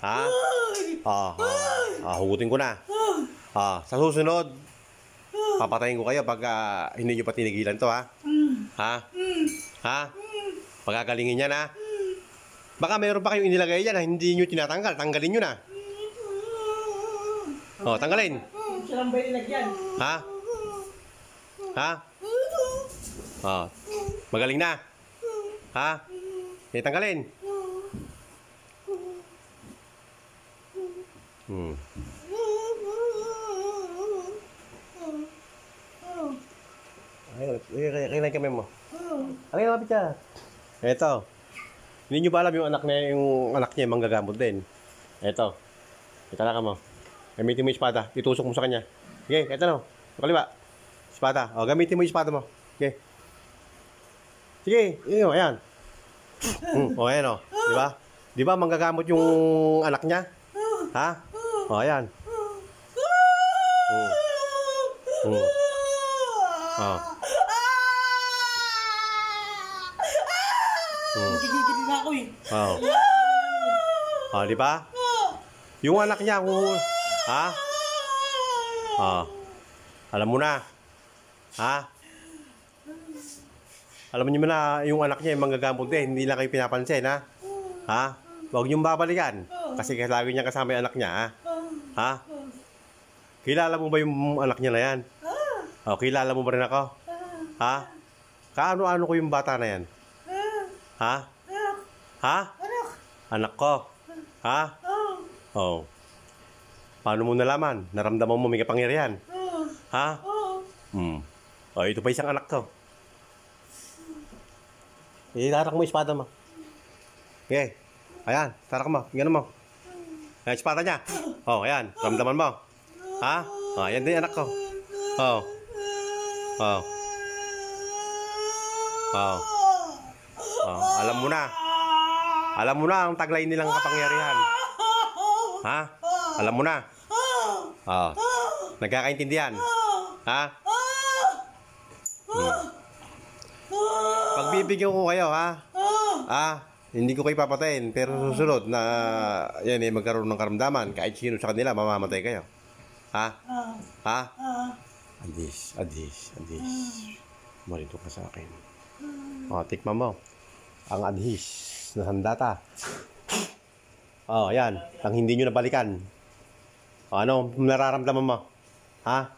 Ha? Hugutin ko na. Sa susunod, papatayin ko kayo pag hindi nyo pa tinigilan to, ha? Ha? Ha? Pagagalingin yan, ha? Baka mayroon pa kayong inilagay yan na hindi nyo tinatanggal. Tanggalin nyo na. Tanggalin. Silang ba nilagyan? Ha? Ha? Magaling na. Ha? Tanggalin. Kailan kami mo? Alay na, lapit ka. Eto. Hindi nyo ba alam yung anak niya manggagamot din? Eto. Itala ka mo. Gamitin mo yung espada. Itusok mo sa kanya. Okay, eto no. Sa kaliwa. Espada. Gamitin mo yung espada mo. Okay. Sige, yun, ayan. Ayan o. Diba? Diba manggagamot yung anak niya? Ha? Ayan. Gigigil na ako eh. Diba? Yung anak niya, ha? Alam mo na. Ha? Alam niyo na yung anak niya yung manggagamot din. Hindi lang kayo pinapansin, ha? Ha? Huwag niyong babalikan. Kasi lagi niya kasama yung anak niya, ha? Ha? Kilala mo ba yung anak niya na yan? Kilala mo ba rin ako? Ha? Kaano-ano ko yung bata na yan? Ha? Ha? Anak ko? Ha? Paano mo nalaman? Naramdaman mo may kapangyarihan? Ha? Ito pa isang anak ko. Tarak mo yung espada mo. Okay. Ayan, tarak mo. Tingnan mo. Ayan, espada niya. Ayan. Ramdaman mo. Ha? Ayan din anak ko. Alam mo na. Alam mo na ang taglay nilang kapangyarihan. Ha? Alam mo na. Nagkakaintindihan. Ha? Pagbibigyan ko kayo, ha? Hindi ko kayo papatayin. Pero susunod na yan magkaroon ng karamdaman. Kahit sino sa kanila, mamamatay kayo. Ha? Ha? Adis. Marito ka sa akin. Tikman mo. Ang adhis na sandata. Yan. Ang hindi nyo nabalikan. Ano nararamdaman mo? Ha?